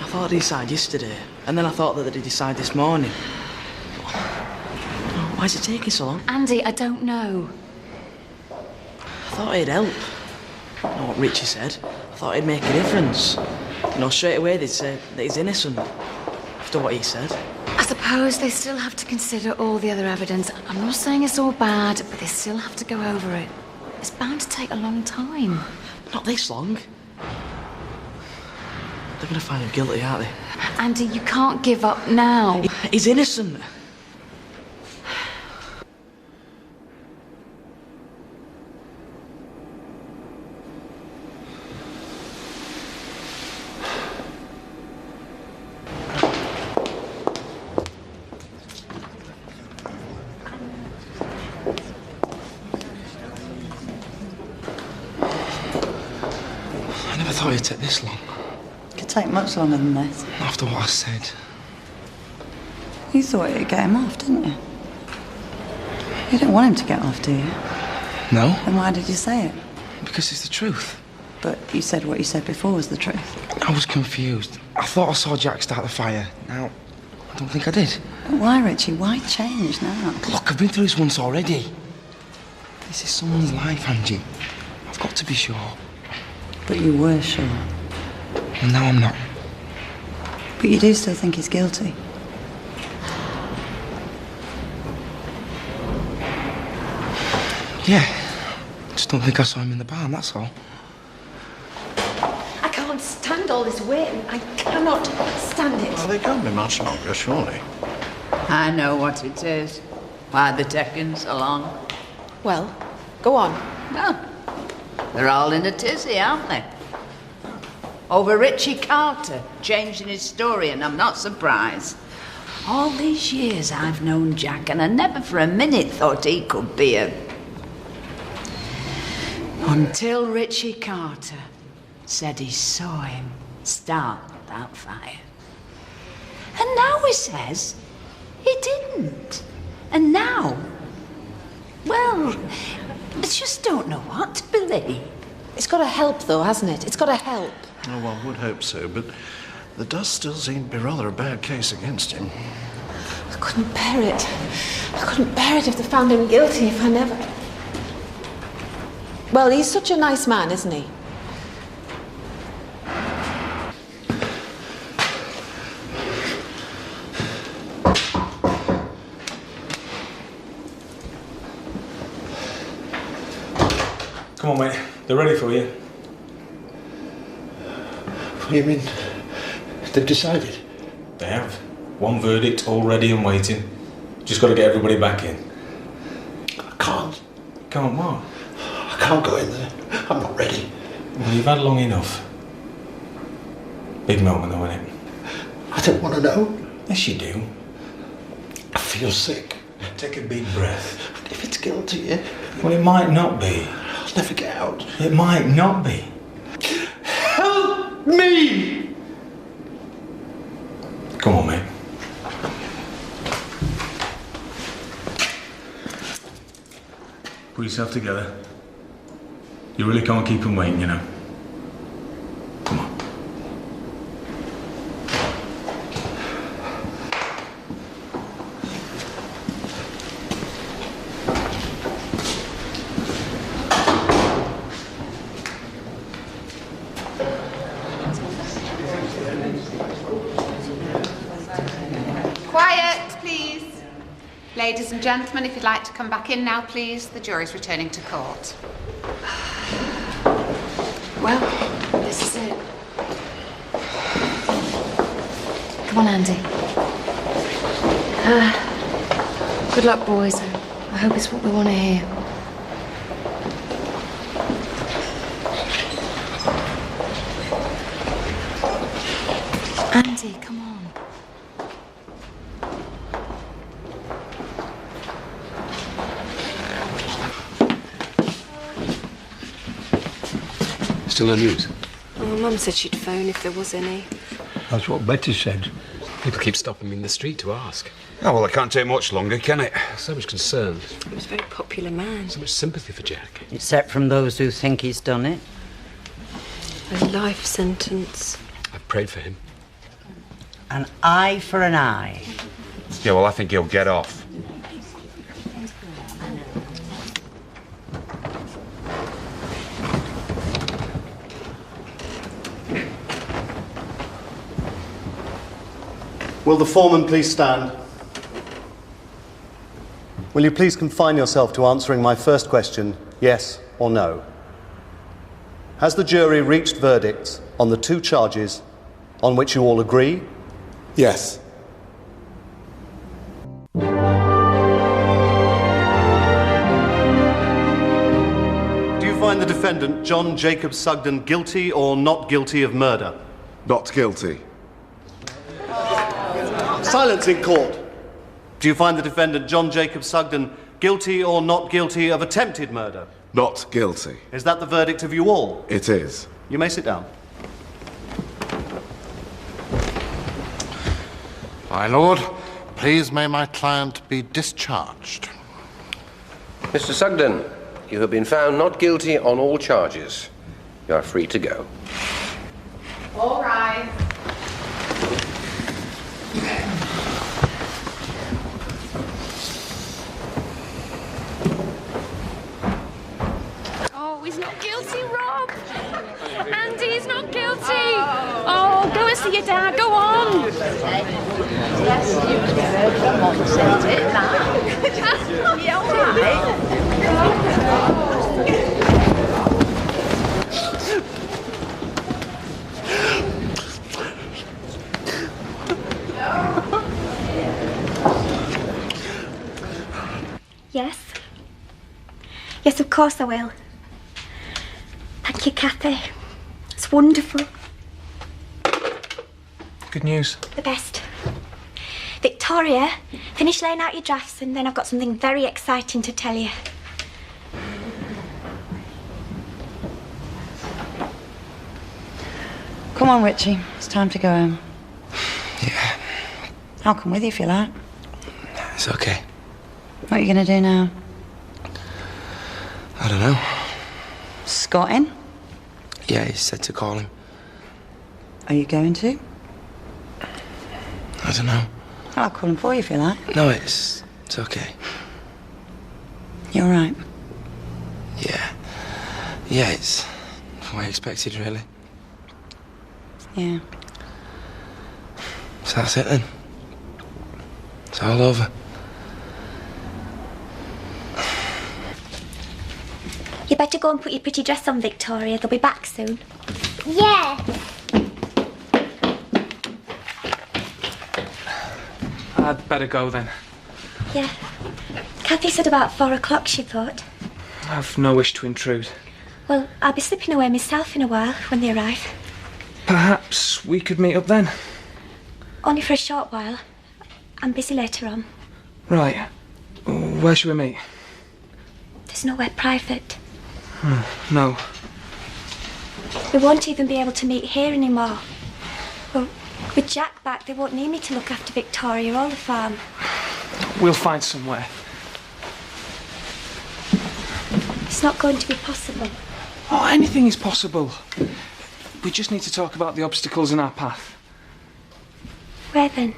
I thought they'd decide yesterday, and then I thought that they'd decide this morning. Why is it taking so long? Andy, I don't know. I thought it'd help. You know what Richie said? I thought it'd make a difference. You know, straight away they'd say that he's innocent, after what he said. I suppose they still have to consider all the other evidence. I'm not saying it's all bad, but they still have to go over it. It's bound to take a long time. Not this long. They're going to find him guilty, aren't they? Andy, you can't give up now. He's innocent. I never thought it'd take this long. It could take much longer than this. After what I said. You thought it'd get him off, didn't you? You didn't want him to get off, do you? No. Then why did you say it? Because it's the truth. But you said what you said before was the truth. I was confused. I thought I saw Jack start the fire. Now, I don't think I did. But why, Richie? Why change now? Look, I've been through this once already. This is someone's life, Angie. I've got to be sure. But you were sure. And now I'm not. But you do still think he's guilty. Yeah. Just don't think I saw him in the barn, that's all. I can't stand all this waiting. I cannot stand it. Well, they can't be much longer, surely. I know what it is. Why they're taking so long. Well, go on. Well, they're all in a tizzy, aren't they? Over Richie Carter changing his story, and I'm not surprised. All these years I've known Jack, and I never for a minute thought he could be a... Until Richie Carter said he saw him start that fire. And now he says he didn't. And now, well, I just don't know what to believe. It's got to help, though, hasn't it? It's got to help. Oh, one would hope so, but there does still seem to be rather a bad case against him. I couldn't bear it. I couldn't bear it if they found him guilty, if I never... Well, he's such a nice man, isn't he? Come on, mate. They're ready for you. What do you mean? They've decided? They have. One verdict all ready and waiting. Just got to get everybody back in. I can't. Can't what? I can't go in there. I'm not ready. Well, you've had long enough. Big moment though, isn't it? I don't want to know. Yes, you do. I feel sick. Take a big breath. If it's guilty, yeah, Well, it might not be. I'll never get out. It might not be. Help me! Come on, mate. Put yourself together. You really can't keep them waiting, you know. Come on. Quiet, please. Ladies and gentlemen, if you'd like to come back in now, please. The jury's returning to court. Well, this is it. Come on, Andy. Good luck, boys. I hope it's what we want to hear. Andy, come on. Still no news? Oh, Mum said she'd phone if there was any. That's what Betty said. People keep stopping me in the street to ask. Oh, well, it can't take much longer, can it? So much concern. He was a very popular man. So much sympathy for Jack. Except from those who think he's done it. A life sentence. I've prayed for him. An eye for an eye. Yeah, well, I think he'll get off. Will the foreman please stand? Will you please confine yourself to answering my first question, yes or no? Has the jury reached verdicts on the 2 charges on which you all agree? Yes. Do you find the defendant, John Jacob Sugden, guilty or not guilty of murder? Not guilty. Silence in court. Do you find the defendant, John Jacob Sugden, guilty or not guilty of attempted murder? Not guilty. Is that the verdict of you all? It is. You may sit down. My lord, please may my client be discharged. Mr. Sugden, you have been found not guilty on all charges. You are free to go. All right. Oh, he's not guilty, Rob. Andy, he's not guilty. Oh, go and see your dad. Go on. Yes, you heard from Mum, sent it, that. Yeah, all right. Yes. Yes, of course I will. Thank you, Kathy. It's wonderful. Good news. The best. Victoria, finish laying out your drafts and then I've got something very exciting to tell you. Come on, Richie. It's time to go home. Yeah. I'll come with you if you like. It's okay. What are you going to do now? I don't know. Scott in? Yeah, he said to call him. Are you going to? I don't know. I'll call him for you if you like. No, it's okay. You're right. Yeah. Yeah, it's what I expected, really. Yeah. So that's it then. It's all over. You better go and put your pretty dress on, Victoria. They'll be back soon. Yeah. I'd better go then. Yeah. Kathy said about 4 o'clock, she thought. I've no wish to intrude. Well, I'll be slipping away myself in a while when they arrive. Perhaps we could meet up then. Only for a short while. I'm busy later on. Right. Where should we meet? There's nowhere private. No. We won't even be able to meet here anymore. Well, with Jack back, they won't need me to look after Victoria or the farm. We'll find somewhere. It's not going to be possible. Oh, anything is possible. We just need to talk about the obstacles in our path. Where then?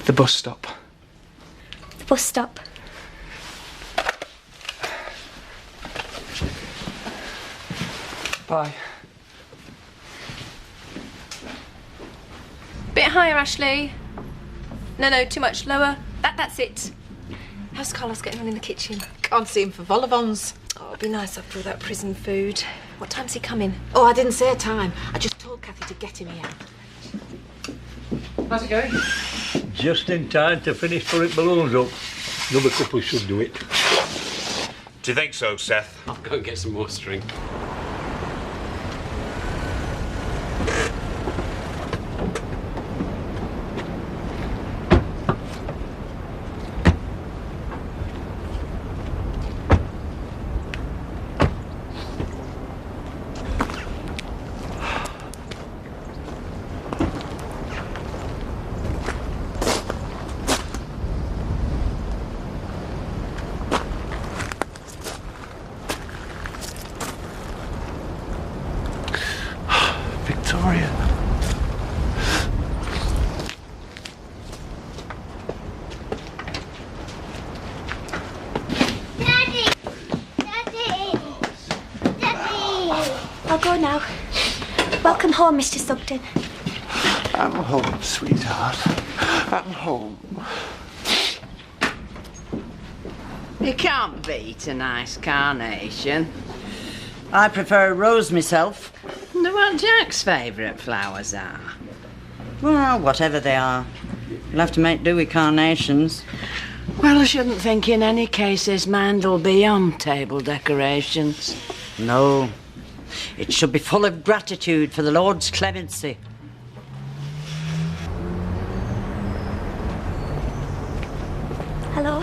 The bus stop. The bus stop. Bye. Bit higher, Ashley. No, too much. Lower. That's it. How's Carlos getting on in the kitchen? Can't see him for vol-au-vents. Oh, it'd be nice after all that prison food. What time's he coming? Oh, I didn't say a time. I just told Kathy to get him here. How's it going? Just in time to finish putting balloons up. Another couple should do it. Do you think so, Seth? I'll go and get some more string. Victoria. Welcome home, Mr. Sugden. I'm home, sweetheart. I'm home. You can't beat a nice carnation. I prefer a rose myself. Wonder what Jack's favourite flowers are. Well, whatever they are. You'll have to make do with carnations. Well, I shouldn't think in any case his mind will be on table decorations. No. It should be full of gratitude for the Lord's clemency. Hello.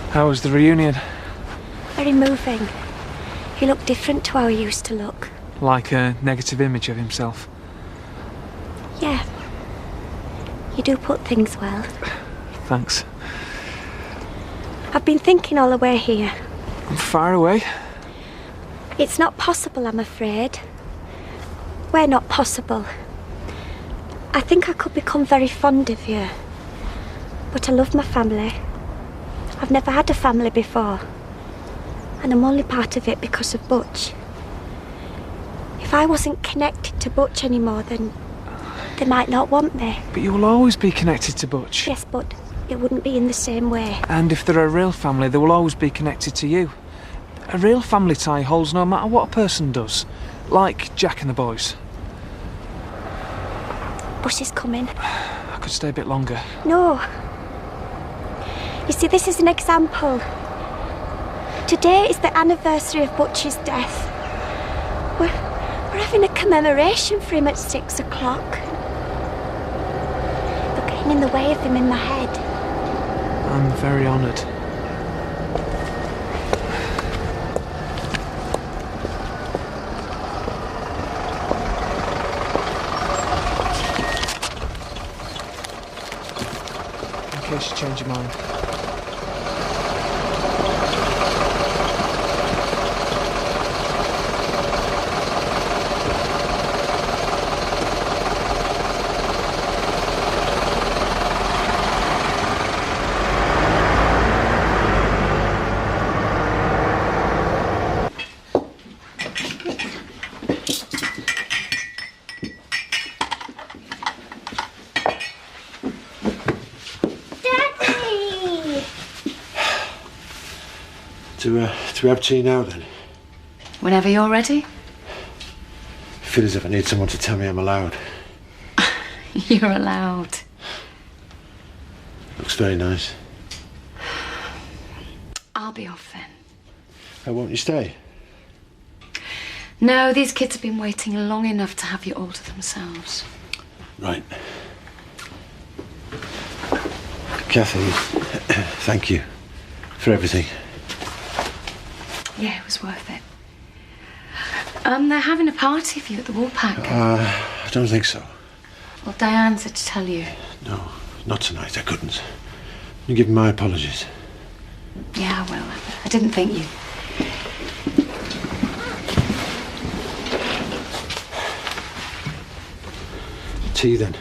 How was the reunion? Very moving. He looked different to how he used to look. Like a negative image of himself. Yeah. You do put things well. Thanks. I've been thinking all the way here. Far away? It's not possible, I'm afraid. We're not possible. I think I could become very fond of you. But I love my family. I've never had a family before. And I'm only part of it because of Butch. If I wasn't connected to Butch anymore, then they might not want me. But you will always be connected to Butch. Yes, but it wouldn't be in the same way. And if they're a real family, they will always be connected to you. A real family tie holds no matter what a person does. Like Jack and the boys. Bus is coming. I could stay a bit longer. No. You see, this is an example. Today is the anniversary of Butch's death. We're having a commemoration for him at 6 o'clock. You're getting in the way of him in my head. I'm very honoured. In case you change your mind. To have tea now, then? Whenever you're ready. I feel as if I need someone to tell me I'm allowed. You're allowed. Looks very nice. I'll be off then. Won't you stay? No, these kids have been waiting long enough to have you all to themselves. Right. Kathy, thank you for everything. Yeah, it was worth it. They're having a party for you at the Woolpack. I don't think so. Well, Diane said to tell you. No, not tonight. I couldn't. You give me my apologies. Yeah, well, I didn't think you. Tea, then.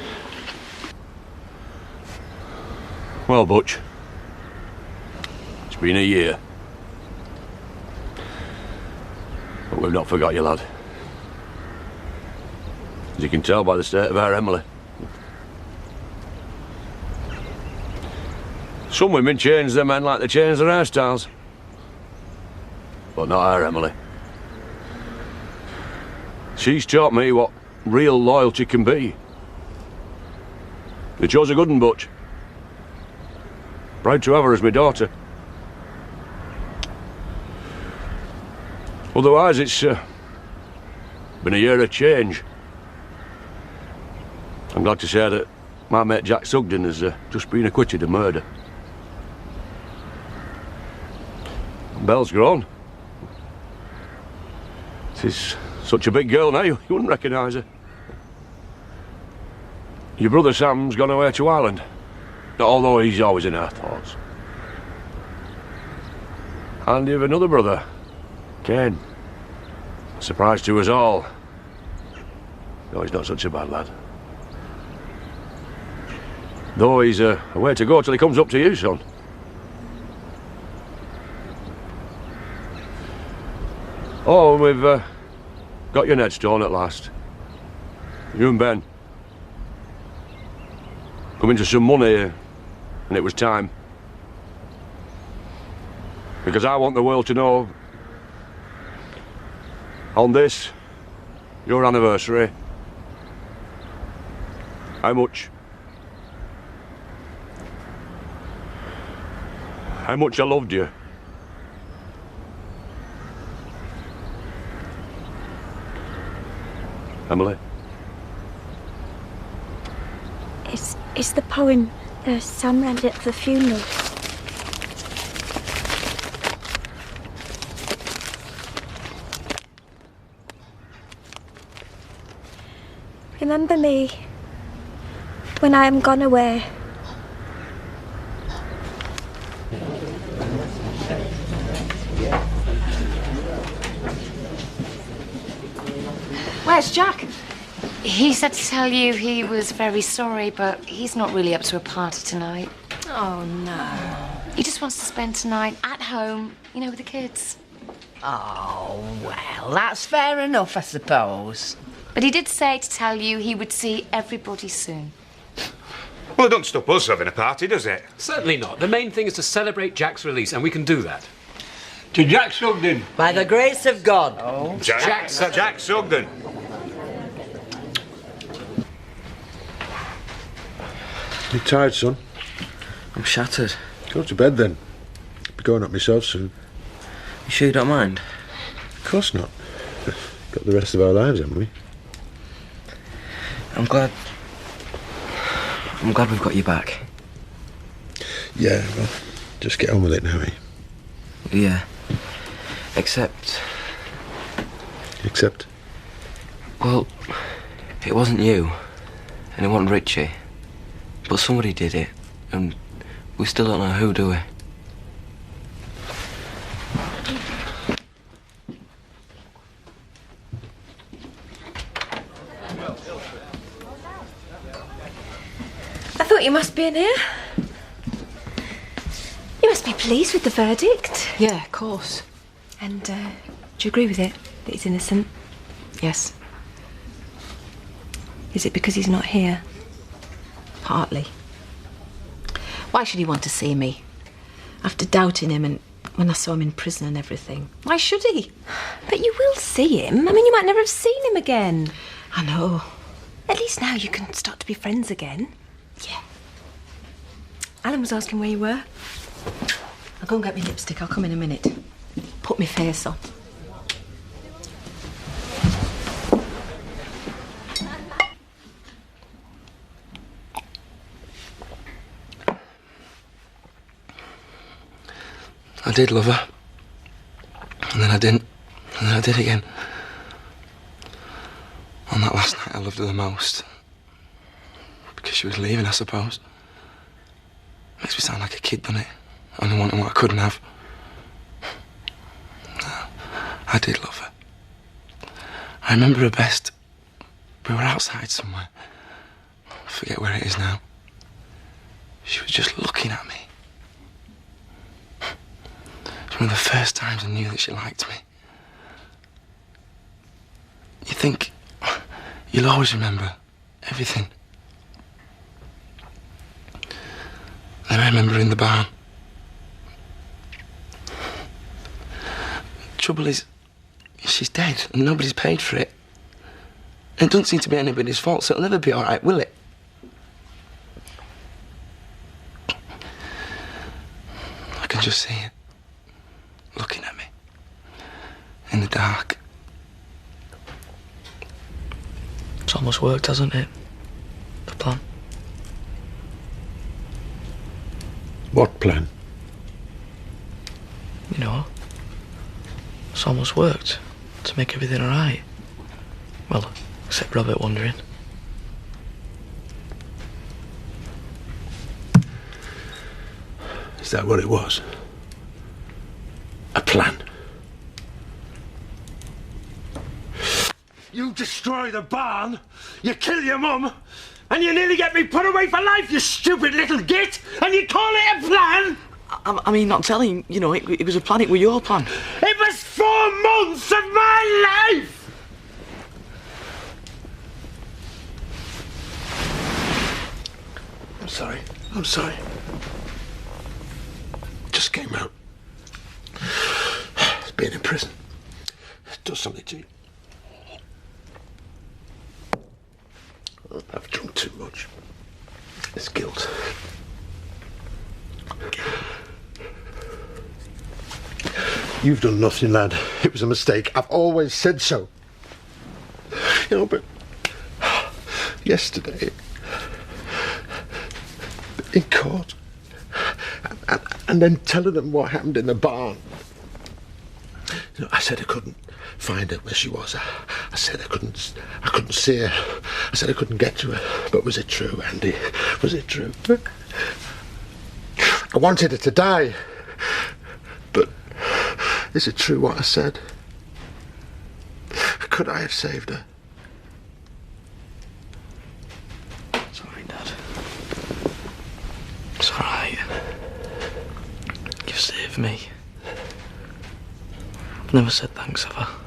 Well, Butch, it's been a year. But we've not forgot you, lad. As you can tell by the state of our Emily. Some women change their men like they change their hairstyles. But not our Emily. She's taught me what real loyalty can be. You chose a good one, Butch. Proud to have her as my daughter. Otherwise, it's been a year of change. I'm glad to say that my mate Jack Sugden has just been acquitted of murder. Belle's grown. She's such a big girl now, you wouldn't recognise her. Your brother Sam's gone away to Ireland, although he's always in our thoughts. And you've another brother, Kane. A surprise to us all. No, he's not such a bad lad. Though he's a way to go till he comes up to you, son. Oh, Got your headstone at last. You and Ben. Come into some money here, and it was time. Because I want the world to know, on this, your anniversary, how much I loved you. Emily? It's the poem Sam read at the funeral. Remember me when I am gone away. Where's Jack? He said to tell you he was very sorry, but he's not really up to a party tonight. Oh, no. He just wants to spend tonight at home, you know, with the kids. Oh, well, that's fair enough, I suppose. But he did say to tell you he would see everybody soon. Well, it don't stop us having a party, does it? Certainly not. The main thing is to celebrate Jack's release, and we can do that. To Jack Sugden. By the grace of God. Oh, Jack Sugden. You tired, son? I'm shattered. Go to bed then. I'll be going up myself soon. You sure you don't mind? Of course not. Got the rest of our lives, haven't we? I'm glad we've got you back. Yeah, well, just get on with it now, eh? Yeah. Except... Except? Well, it wasn't you, and it wasn't Richie. But somebody did it, and we still don't know who, do we? I thought you must be in here. You must be pleased with the verdict. Yeah, of course. And, do you agree with it, that he's innocent? Yes. Is it because he's not here? Partly. Why should he want to see me? After doubting him and when I saw him in prison and everything. Why should he? But you will see him. I mean, you might never have seen him again. I know. At least now you can start to be friends again. Yeah. Alan was asking where you were. I'll go and get my lipstick. I'll come in a minute. Put my face on. I did love her. And then I didn't. And then I did again. On that last night, I loved her the most. Because she was leaving, I suppose. Makes me sound like a kid, doesn't it? Only wanting what I couldn't have. No, I did love her. I remember her best. We were outside somewhere. I forget where it is now. She was just looking at me. It was one of the first times I knew that she liked me. You think you'll always remember everything. Then I remember in the barn. Trouble is, she's dead and nobody's paid for it. And it doesn't seem to be anybody's fault, so it'll never be all right, will it? I can just see it looking at me in the dark. It's almost worked, hasn't it? The plan. What plan? You know, it's almost worked to make everything all right. Well, except Robert wondering. Is that what it was? A plan? You destroy the barn, you kill your mum, and you nearly get me put away for life, you stupid little git, and you call it a plan? I mean, not telling, you know, it was a plan, it was your plan. It was 4 months of my life! sorry. I'm sorry. Just came out. Being in prison does something to you. I've drunk too much. It's guilt. You've done nothing, lad. It was a mistake. I've always said so. You know, but yesterday, in court, and then telling them what happened in the barn. You know, I said I couldn't find her where she was. I said I couldn't see her. I said I couldn't get to her. But was it true, Andy? Was it true? I wanted her to die. But is it true what I said? Could I have saved her? Sorry, Dad. It's alright. You've saved me. I've never said thanks, have I?